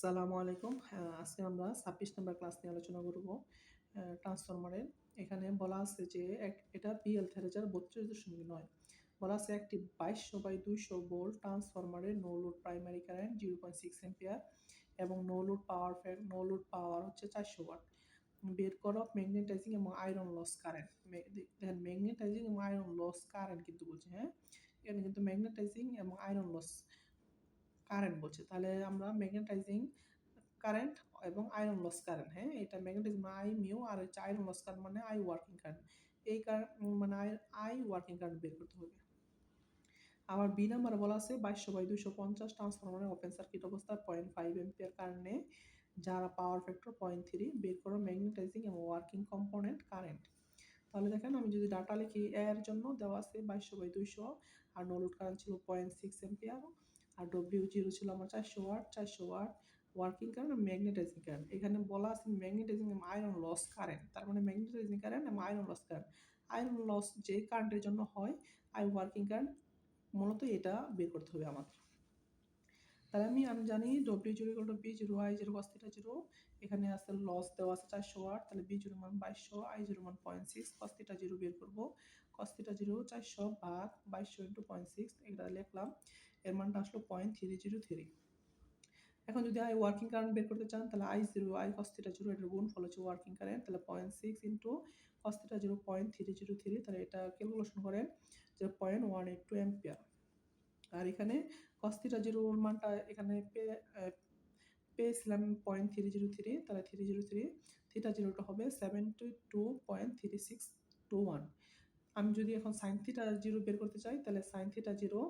আসসালামু আলাইকুম। আজকে আমরা ২৬ নম্বর ক্লাস নিয়ে আলোচনা করব ট্রান্সফরমারের। এখানে বলা আছে যে এটা PL ৩৩২.৯ বলা আছে একটি ২২০০/২০০ ভোল্ট ট্রান্সফরমারের no load primary current 0.6 ampere এবং নো লোড পাওয়ার হচ্ছে ৪০০ ওয়াট। বের করো ম্যাগনেটাইজিং এবং আয়রন লস কারেন্ট। দেখেন ম্যাগনেটাইজিং এবং আয়রন লস কারেন্ট কিন্তু বলছে, হ্যাঁ? এখানে কিন্তু ম্যাগনেটাইজিং এবং আয়রন লস কারেন্ট বলছে। তাহলে আমরা ম্যাগনেটাইজিং কারেন্ট এবং আয়রন লস কারেন্ট, হ্যাঁ? এটা ম্যাগনেটিজম আই মিউ আর হচ্ছে আয়রন লস কারেন্ট মানে আই ওয়ার্কিং কারেন্ট। এই মানে আই ওয়ার্কিং কারেন্ট বের করতে হবে। আবার বি নাম্বারে বলা আছে ২২০০/২৫০ ট্রান্সফরমারের ওপেন সার্কিট অবস্থায় 0.5 অ্যাম্পিয়ার কারেন্টে যারা পাওয়ার ফ্যাক্টর 0.3 বের করো ম্যাগনেটাইজিং এবং ওয়ার্কিং কম্পোনেন্ট কারেন্ট। তাহলে দেখেন আমি যদি ডাটা লিখি এ এর জন্য দেওয়া আছে ২২০০/২০০ আর নো লোড কারেন্ট ছিল 0.6 অ্যাম্পিয়ার আর W0 ছিল আমার ৪০০ ওয়াট ওয়ার্কিং কারেন্ট আর ম্যাগনেটাইজিং কারেন্ট। এখানে বলা আছে ম্যাগনেটাইজিং এবং আয়রন লস কারেন্ট। তার মানে ম্যাগনেটাইজিং কারেন্ট এবং iron loss current. Iron loss যে কারেন্টের জন্য হয় আই ওয়ার্কিং কারেন্ট, মূলত এটা বের করতে হবে আমাদের। তাহলে আমি জানি W0 B0 I0 cos θ 0। এখানে আছে লস দেওয়া আছে ৪০০ ওয়াট, তাহলে B0 মান ২২০০ I0 মান 0.6 cos θ 0 বের করব। cos θ 0 ৪০০ ভাগ ২২০০ × 0.6 এটা লিখলাম। এর মানটা আসলো 0.303। এখন যদি আই ওয়ার্কিং কারেন্ট বের করতে চান তাহলে I0 I cos θ 0 এটার গুণফল হচ্ছে ওয়ার্কিং কারেন্ট, তাহলে 0.6 × cos θ 0 0.303, তাহলে এটা ক্যালকুলেশন করেন যে 0.182 অ্যাম্পিয়ার। আর এখানে cos θ 0 এর মানটা এখানে পেয়েছিলাম 0.303, তাহলে 303 θ 0 টা হবে 72.3621। আমি যদি এখন sin θ 0 বের করতে চাই তাহলে sin θ 0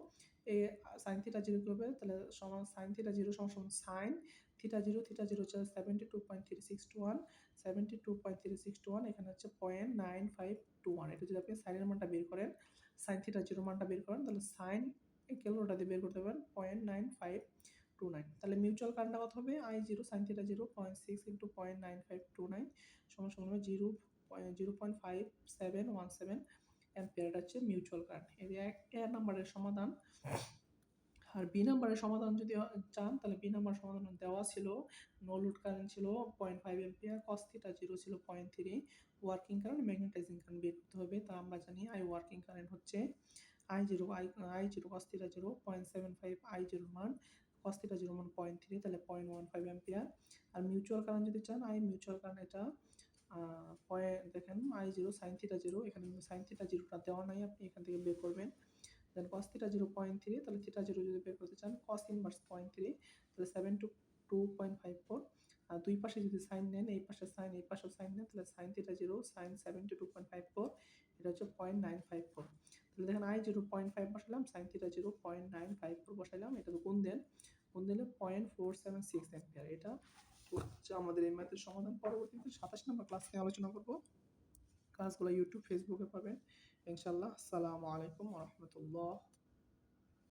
sin θ 0 কি হবে, তাহলে সমান sin θ 0 সমান sin θ 0 হচ্ছে 72.3621 এখানে হচ্ছে 0.9521। এটা যদি আপনি sin এর মানটা বের করেন, sin θ 0 মানটা বের করেন, তাহলে sin ক্যালকুলেটর দিয়ে বের করতে পারবেন 0.9529। তাহলে মিউচুয়াল কারেন্টটা কত হবে I0 sin θ 0 0.6 × 0.9529 সমান হবে 0.5717 অ্যাম্পিয়ার। এটা হচ্ছে মিউচুয়াল কারেন্ট। এই এ নাম্বারের সমাধান। আর বি নাম্বারের সমাধান যদি চান তাহলে বি নাম্বার সমাধান দেওয়া ছিল নো লোড কারেন্ট ছিল 0.5 অ্যাম্পিয়ার, cos θ 0 ছিল 0.3, ওয়ার্কিং কারেন্ট ম্যাগনেটাইজিং কারেন্ট বের করতে হবে। তা আমরা জানি আই ওয়ার্কিং কারেন্ট হচ্ছে I0 cos θ 0 0.75 I0 মান, cos θ 0 মান 0.3, তাহলে 0.15 অ্যাম্পিয়ার। আর মিউচুয়াল কারেন্ট যদি চান মিউচুয়াল কারেন্ট এটা দেখেন I0 sin θ 0, এখানে কিন্তু sin θ 0 টা দেওয়া নাই, আপনি এখান থেকে বের করবেন। দেন cos θ 0 0.3, তাহলে θ 0 যদি বের করতে চান cos ইনভার্স 0.3, তাহলে 72.54। আর দুই পাশে যদি সাইন নেন, এই পাশে সাইন এই পাশেও সাইন নেন, তাহলে sin θ 0 sin 72.54, এটা হচ্ছে 0.954। তাহলে দেখেন I0 0.5 বসালাম, sin θ 0 0.954 বসাইলাম, এটা গুণ দিলে 0.476 অ্যাম্পিয়ার। এটা হচ্ছে আমাদের এই ম্যাথের সমাধান। পরবর্তীতে ২৭ নম্বর ক্লাস নিয়ে আলোচনা করব। ক্লাসগুলো ইউটিউব ফেসবুকে পাবেন ইনশাআল্লাহ। আসসালামু আলাইকুম ওয়া রাহমাতুল্লাহ।